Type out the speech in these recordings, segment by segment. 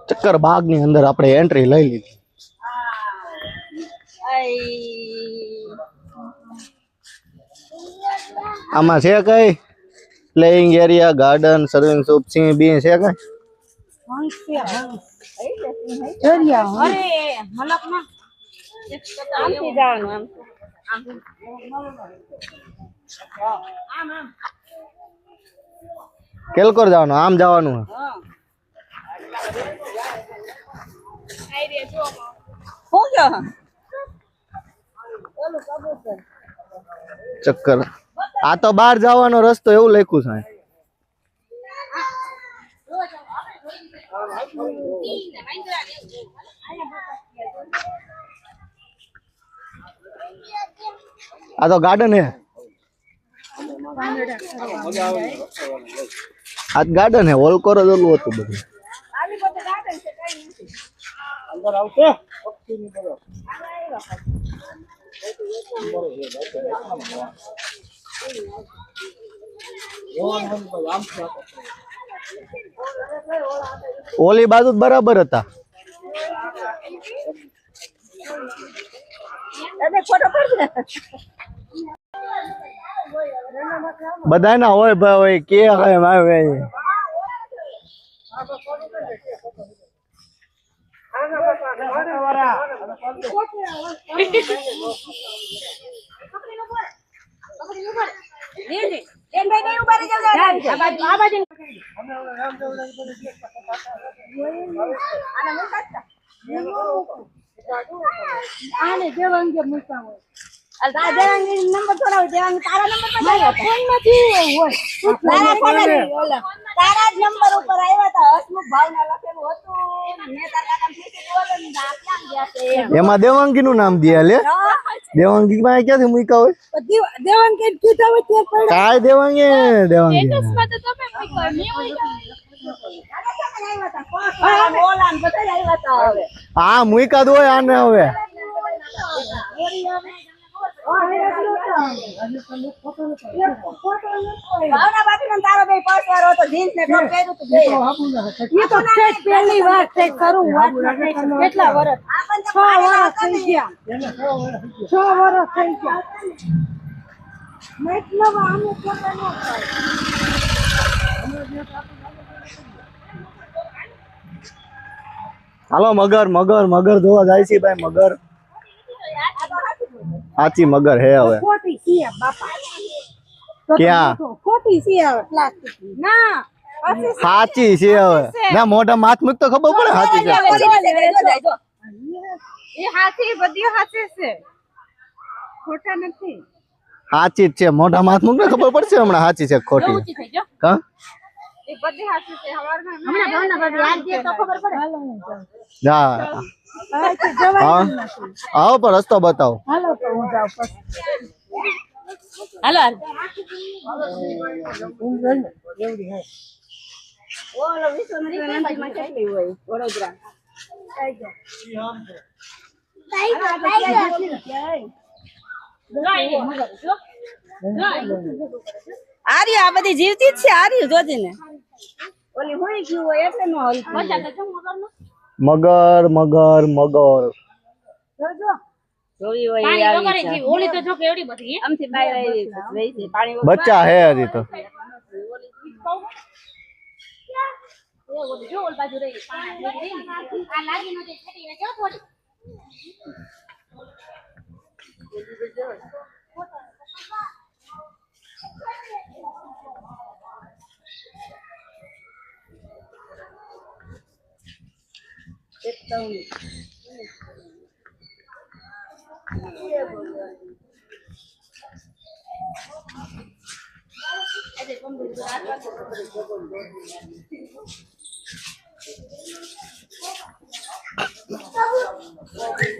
ચક્કર બાગ ની અંદર આપણે એન્ટ્રી લઈ લીધી. આમાં છે કઈ playing area, garden, serving shop, સિંહ બી છે કઈ? કેલકોર જવાનું, આમ જવાનું. ચક્કર આ તો બહાર જવાનો રસ્તો એવું લખ્યું છે. આ તો ગાર્ડન હે. આ ગાર્ડન હે. ઓલકોર જ ઓલું હતું બધું. ઓલી બાજુ બરાબર હતા. બધા ના હોય ભાઈ કે આવે. નંબર થોડા તારા નંબર ફોન માંથી હોય તારા જ નંબર ઉપર આવ્યા હતા. હસમુખ ભાવના લખેલું હતું. મેં તારા કાકા એમાં દેવાંગી નું નામ દે લે. દેવાંગી માં ક્યાંથી મૂક્યા હોય? દેવાંગી કીધા હોય તે કાય દેવાંગી દેવાંગી હા મૂક્યા તો હોય આને હવે. પહેલી વાર કરું કેટલા વર્ષ? 6 વર્ષ થઈ ગયા. 6 વર્ષ થઈ ગયા. મતલબ આને પોતા ન થાય. હાલો મગર મગર મગર જોવા જાય છે ભાઈ. મગર સાચી મગર હે હવે. ખોટી છે બાપા. ક્યાં ખોટી છે હવે પ્લાસ્ટિક ના સાચી છે હવે. ના મોઢા માથ મૂક તો ખબર પડે સાચી છે. એ હાથી બધી હાથી છે. ખોટા નથી. સાચી જ છે. મોઢા માથ મૂક ને ખબર પડશે હમણાં સાચી છે ખોટી. હા એ બધી હાથી છે. હવારમાં હમણાં ભાવના ભાભી આજ દે તો ખબર પડે. હા આવો પણ રસ્તો બતાવો. હાલો તો હું જાઉં પછી. હાલો એવડી હે. ઓલો વિશ્વમાં કેટલી હોય વડોદરા. આર્ય આ બધી જીવતી જ છે. આર્ય જોજી ને ઓલી હોઈ ગયું હોય એટલે નો મગર મગર મગર જોવી હોય ઓલી તો જો કેવડી બધી આમથી બાય રહી છે. પાણી બચ્ચા હે હજી તો. જો ઓલ બાજુ રહી પાણી આ લાગી નો જે છેટી જો થોડી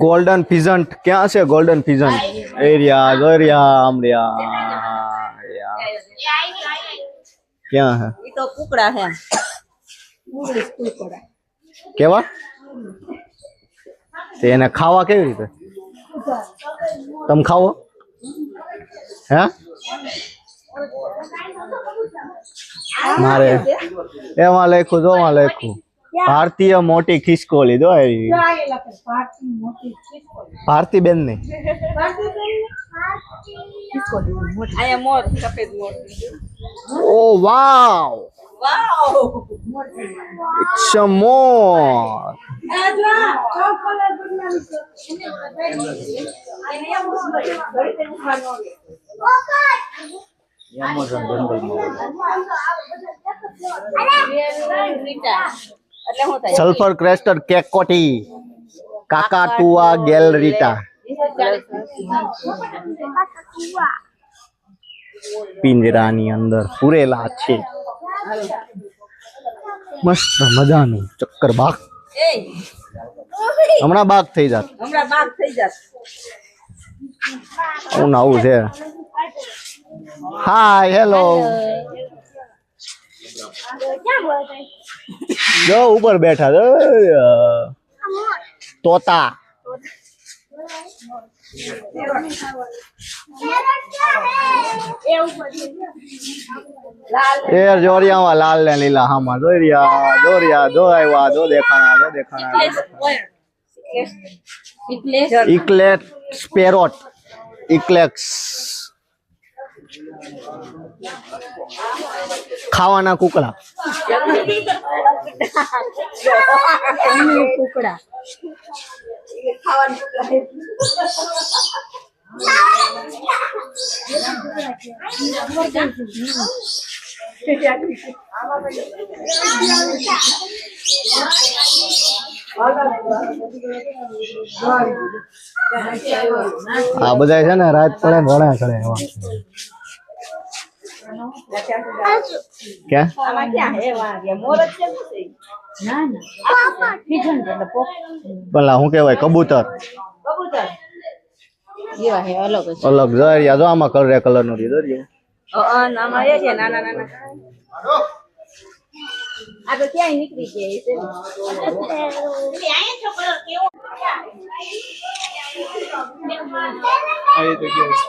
गोल्डन फिजंट क्या से? गोल्डन फिजंट एरिया गरिया आमरिया क्या है? ये तो कुकड़ा है. केवा તેને ખાવા કેવી રીતે? તમે ખાવો હે? મારે એમાં લખ્યું જો માં લખ્યું ભારતીય મોટી ખિસકોલી જો આવી. જો આ એ લખે ભારતી મોટી ખિસકોલી. ભારતી બેન ની. ખિસકોલી મોટી. આયા મોર સફેદ મોર. ઓ વાવ, વાવ. ઇટ્સ અ મોર. આ જો ચોકલેટ બનાવી છે. એને એમ ઘડી તે ઉખાડનો. એમેઝોન જંગલમાં સલ્ફર ક્રેસ્ટર કેકોટી કાકાટુઆ ગેલરીટા પિંજરાની અંદર પૂરેલા છે. મસ્ત મજાનું ચક્કર બાગ. હમણાં બાગ થઈ જાત. હું આવું છે. Hi hello. જો ઉપર બેઠા જો તોતા. એ જોરિયામાં લાલ ને લીલા હામાં દોરિયા દોરિયા દો આવ્યા દો દેખાણા ઇક્લેટ સ્પેરોટ ઇક્લેક્સ ખાવાના કુકડા. કુકડા આ બધા છે ને રાત પડે ભણા ચડે એવા. ક્યાં આમાં ક્યાં હે વાગ્યા મોર જ છે ના ના પીજન એટલે પોક ભલા શું કહેવાય કબૂતર કબૂતર જેવા હે અલગ જ અલગ જરિયા જો આમાં કલર નો રીધો રહ્યો. આમાં એ છે નાના નાના આ તો ક્યાંય નીકળી જાય છે અહીંયા છોકરો કેવો આ તો કેવું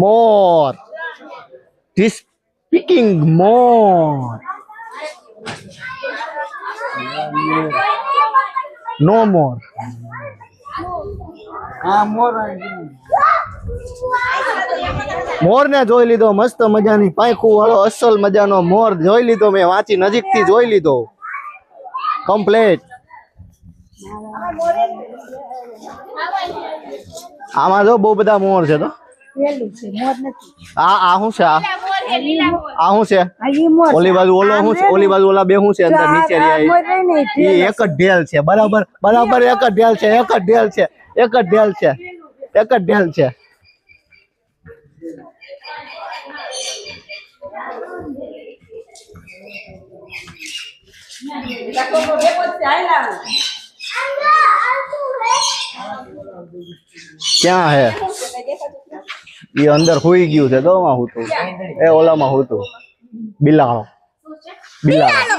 more this speaking more no more મોર ને જોઈ લીધો મસ્ત મજાની પાંખું વાળો અસલ મજાનો મોર જોઈ લીધો મેં વાંચી નજીક થી જોઈ લીધો કમ્પ્લીટ. આમાં જો બહુ બધા મોર છે તો આ શું છે આ શું છે ઓલી બાજુ ઓલો શું છે ઓલી બાજુ ઓલા બે શું છે અંદર નીચે એક જ ઢેલ છે બરાબર બરાબર એક જ ઢેલ છે એક જ ઢેલ છે એક જ ઢેલ છે એક જ ઢેલ છે. ક્યાં હે એ અંદર હુઈ ગયું છે તો હું તું એ ઓલામાં હું તું બિલાડો બિલાડો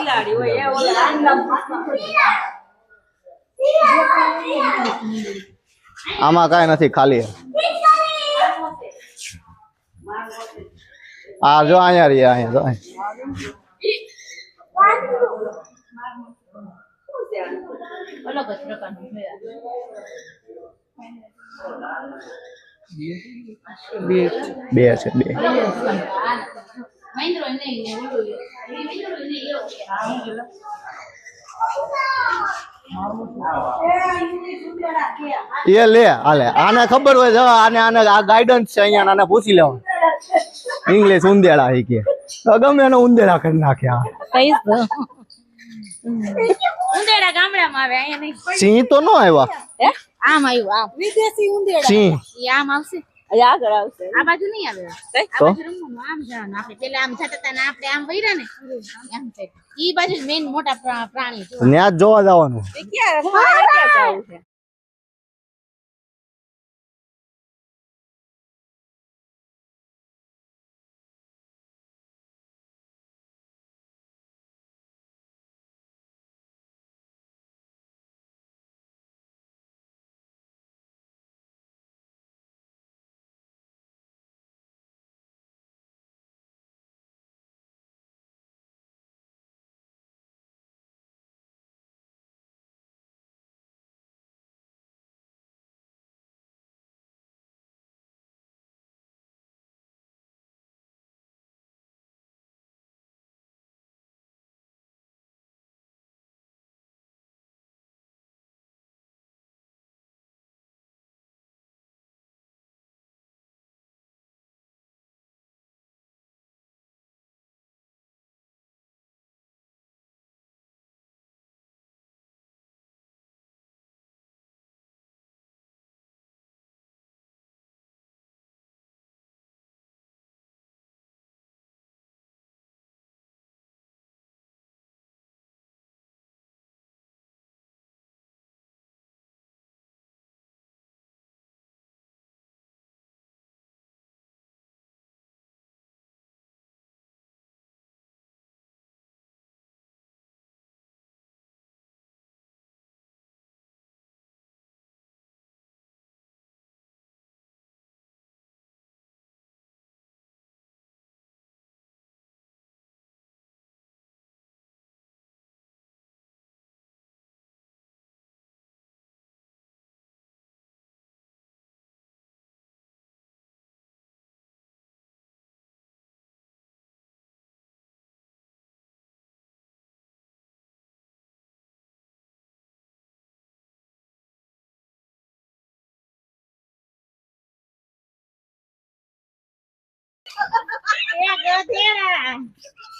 આમાં કાંઈ નથી ખાલી. આ જો અહીંયા રહી અહીંયા જો અલગ જ પ્રકારનું બે છે બે એ લે હાલે આને ખબર હોય જો આને આ ગાઈડન્સ છે અહીંયા આને પૂછી લેવાનું ઇંગ્લિશ ઉંદેડા હી કે ગમે એનો ઉંદેડા કરી નાખ્યા. ઉંદેડા ગામડામાં આવે અહીંયા નહીં. સિંહ તો નો આવ્યા હે આમ આવ્યું આમ વિદેશી ઉંદેડા સિંહ ઈ આમ આવશે આગળ આવશે આ બાજુ નહીં આવે આ બાજુ રમવાનું આમ જવાનું આપણે પેલા આમ જતા હતા ને આપણે આમ વૈરા ને આમ ઈ બાજુ મેઈન મોટા પ્રાણી ત્યાં જ જોવા જવાનું. ક્યાં જવું છે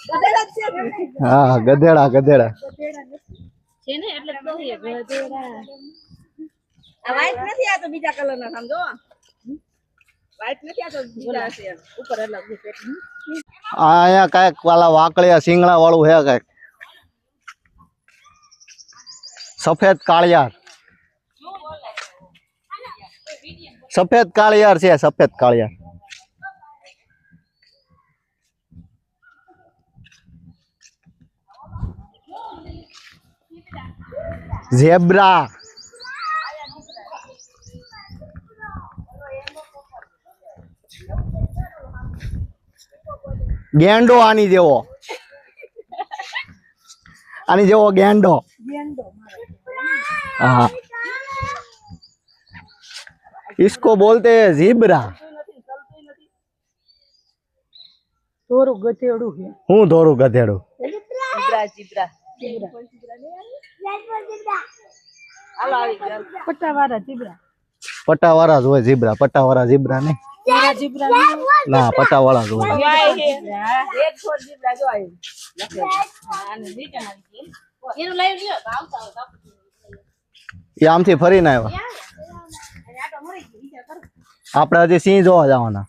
ગધેડા જ છે ને? હા ગધેડા ગધેડા છે ને એટલે તો એ ગધેડા. આ white નથી, આ તો બીજા કલર ના સમજો. white નથી, આ તો બીજા છે ઉપર અલગ છે. અહીંયા કાંઈક વાલા વાકડિયા સિંગડા વાળું હે કાંઈક સફેદ કાળિયાર સફેદ કાળિયાર છે સફેદ કાળિયાર ઝેબ્રા ગેંડો આની જેવો ગેંડો हाँ इसको बोलते हैं ज़ीब्रा થોડું ગધેડું છે. हूँ धोरू गधेड़ू જીબ્રા જીબ્રા હાલો આવી ગયો. પટ્ટાવાળા જીબ્રા. पट्टावाળા જ હોય ઝીબ્રા પટ્ટાવાળા ઝીબ્રા નહીં જીબ્રા ના પટ્ટાવાળા જ હોય એક છોડ જીબ્રા જો આવી. આને રિટર્ન આવી ગઈ. એનું લઈ લ્યો આવતા આવતા. એ આમથી ફરીને આવ્યા આપણે હજી સિંહ જોવા જવાના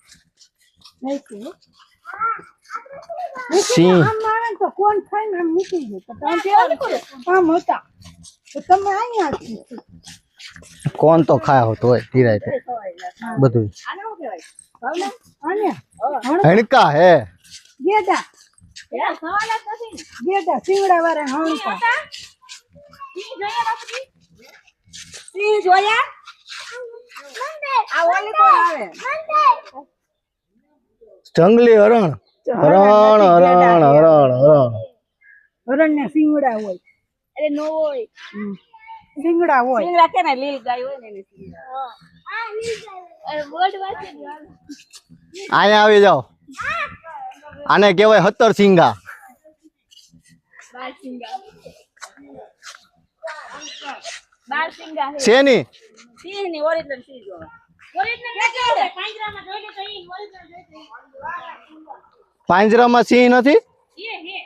સિંહ તો કોણ ખાઈને આમ મૂકી ગયું તો તમે કેવું કરો કામ હતા તો તમે અહીંયા કોણ તો ખાય હોતો હોય ધીરાય બધું આને શું કહેવાય આને હણકા હે ગેડા સવાલ જ નથી ગેડા સિંગડા વાળા હણકા સિંહ જોયા આ ઓલી કોણ આવે જંગલી હરણ હરણ હરણ હરણ હરણ હરણ ને સિંગડા હોય અરે નો હોય સિંગડા હોય સિંગડા કે ને લીલ ગાય હોય ને એને સિંગડા અરે બોર્ડ વાંચે અહીંયા આવી જાઓ આને કહેવાય 17 સિંગા બાર સિંગા બાર સિંગા શેની સિંહ ની ઓરિજિનલ સિંહ જો ઓરિજિનલ કે છે પાંજરામાં જોઈ લે તો ઈ ઓરિજિનલ જોઈ પાંજરામાં સિંહ નથી ये है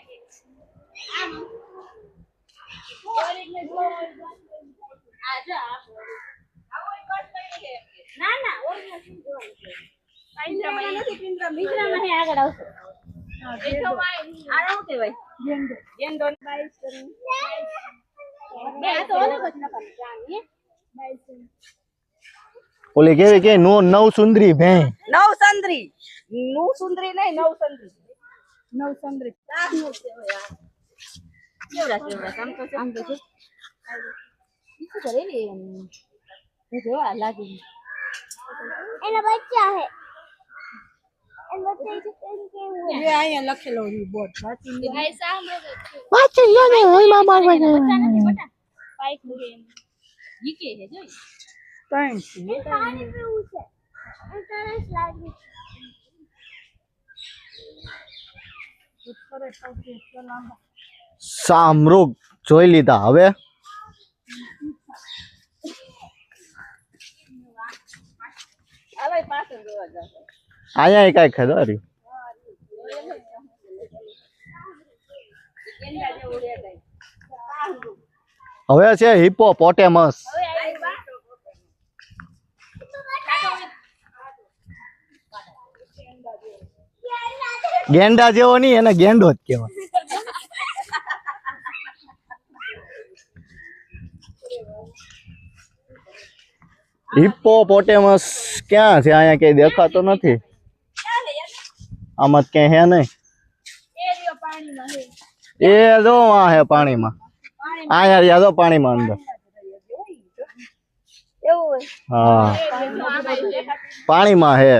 आम ओरिजिनल आजा आओ एक बात कही है ना ना ओरिजिनल सिंह જોવાનું છે પાંજરામાં નથી પિંજરામાં હે આગળ આવશે બેઠો ભાઈ આ શું કહેવાય ગેંડો ગેંડો ને બાઈસ કરું બે આ તો અલગ જ નકર જાણી બાઈસ ઓલી કેવી કે નો નવ સુંદરી ભે નવ સુંદરી નું સુંદરી નહીં નવ સુંદરી નવ સુંદરી આ નું છે યાર કેવડા આમ તો છે શું કરે ને એ જો આ લાગી એના બચ્ચા હે એના બચ્ચા છે કેમ કેવું એ અહીંયા લખેલો છે બોર્ડ વાંચી ભાઈ સાંભળો વાંચી લો ને ઓય મામા મને બચ્ચા નથી બટા પાઈક મુકે ઈકે હે જોઈ ત્રણ છે પાણી પીવું છે તરસ લાગી સામરૂપ જોઈ લીધા હવે હવે પાછળ જોવા જાવ અહીંયા કઈ ખબર હવે છે હિપોપોટેમસ ગેંડા જેવો નહીં એને ગેંડો જ કહેવાય હિપોપોટેમસ ક્યાં છે અહીંયા કઈ દેખાતો નથી આમાં જ ક્યાંય હે નહીં એ જો આ હે પાણીમાં અહીંયા યાદો પાણીમાં અંદર હા પાણીમાં હે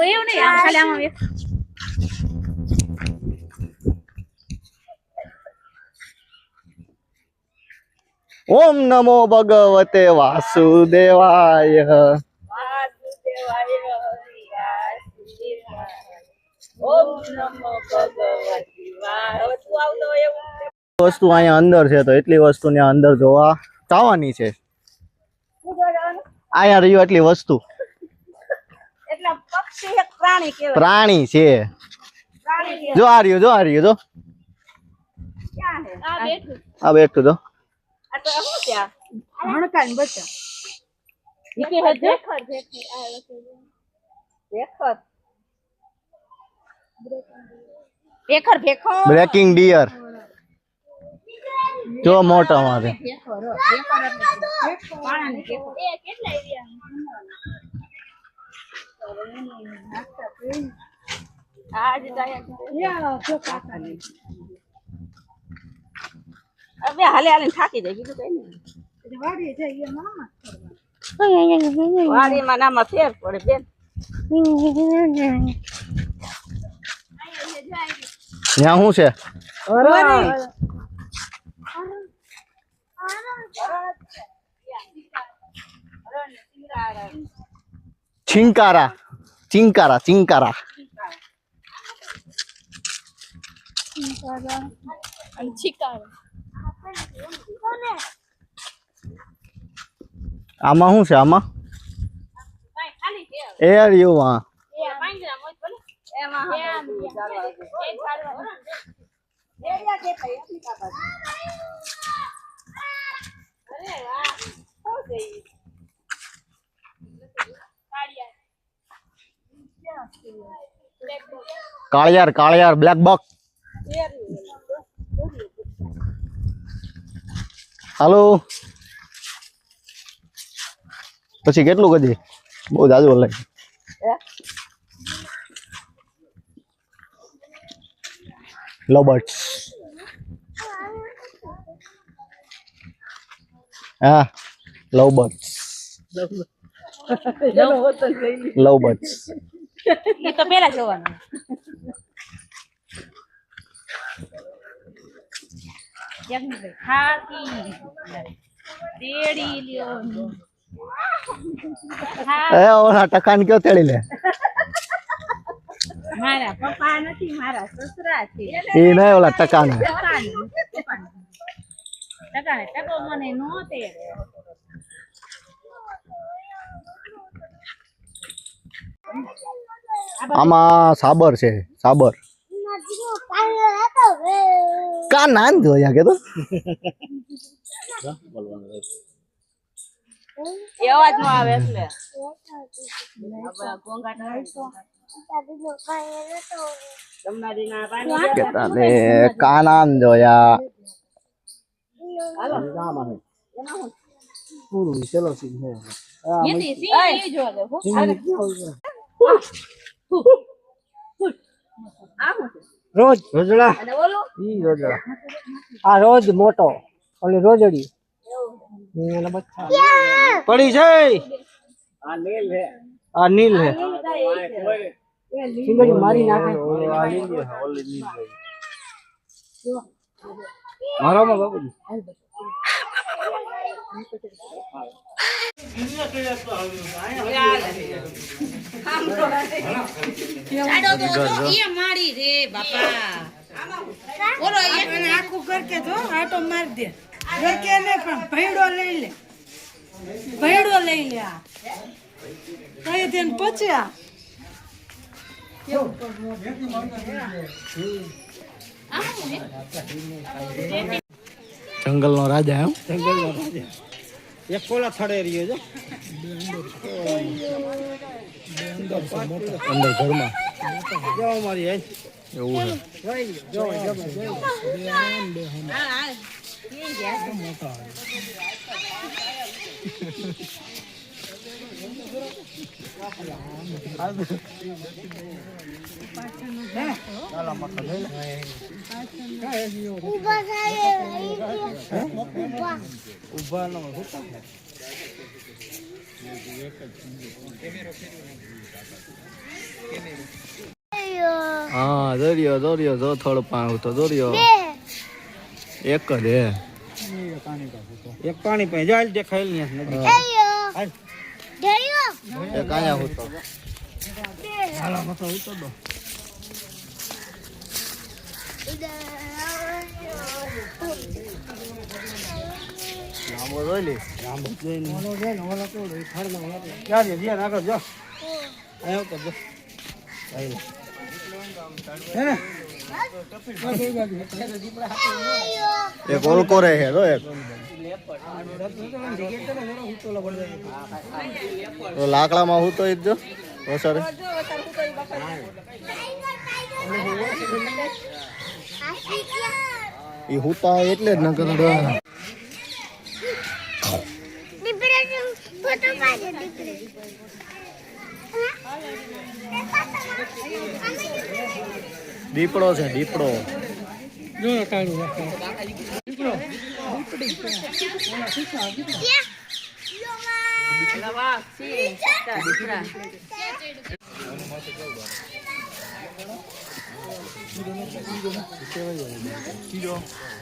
એવું નહીં આમ ખાલી આમાં ઓમ નમો ભગવતે વાસુદેવાય ઓમ નમો ભગવતી વાસુદેવાય. વસ્તુ અહીંયા અંદર છે તો એટલી વસ્તુ ને અંદર જોવા જવાની છે. અહીંયા રહ્યું એટલી વસ્તુ એટલે પક્ષી એક પ્રાણી કહેવાય. પ્રાણી છે. પ્રાણી કહેવાય. જો આ રહ્યું જો આ રહ્યું જો ક્યાં છે? આ બેઠું. આ બેઠું જો આ તો શું છે આ? હણકાની બચ્ચા. ઈ કે હે દેખર દેખર આ દેખર ભેખર ભેખર બ્રેકિંગ ડિયર જો મોટા મારે ભેખર ભેખર એટલે પાણાની ભેખર એ કેટલા એરિયા આજ ડાયા જો કાકાની હવે હાલે હાલે થાકી જાય બીજું કઈ નહીં વાડી જઈએ મામા વાડીમાં નામાં ફેર પડે બેન ત્યાં શું છે ચિંકારા ચિંકારા ચિંકારા આમાં શું છે આમાં એર યુ હા કાળિયાર કાળિયાર બ્લેક બક હાલો પછી કેટલું કદી બહુ જાજુ લાગે લવબર્ડ્સ હા લવબર્ડ્સ લવબર્ડ્સ એ તો પેલા જોવાનું ઓલા ટકાન કયો તેડી લે મારા પપ્પા નથી મારા સસરા છે એ નહીં ઓલા ટકાન ટકો મને નો તેડે આમાં સાબર છે સાબર કા નાન જોયા કે તો એ અવાજ નો આવે એટલે કેતાને કા નાન જોયા પૂરું ચલો સીન હે રોજ રોજડા ઈ રોજડા આ રોજ મોટો ઓલી રોજડી એના બચ્ચા પડી છે આ નીલ હે સિંગડી મારી નાખે આ નીલ હે ઓલી નીલ મારામાં બાબુજી મારી રે બાપા બોલો આખું કર કે તો આટો માર દે ઘર કે ને પણ ભેડો લઈ લે આ કઈ દેન પચ્યા જંગલ નો રાજા એમ જંગલ નો રાજા એક કોલા થડે રહ્યો છે અંદર ઘરમાં જો મારી હે એવું છે જો ઉભા નો હા દોર્યો દોર્યો જો થોડું પાણી તો દોર્યો એક જ હે એક પાણી પે જાલ દેખાય ને નદી એક આયા હોતો હાલા મતો ઉતો દો લાંબો જોઈ લે. ક્યાં છે જ્યાં આગળ જો આવ્યો તો જો આઈ હે ને એક ઓલકો રહે છે તો એક તો લાકડામાં હું તો જ જો ઓસરે એ હુતા એટલે જ ન કરો દીપડો છે દીપડો જો કાઢું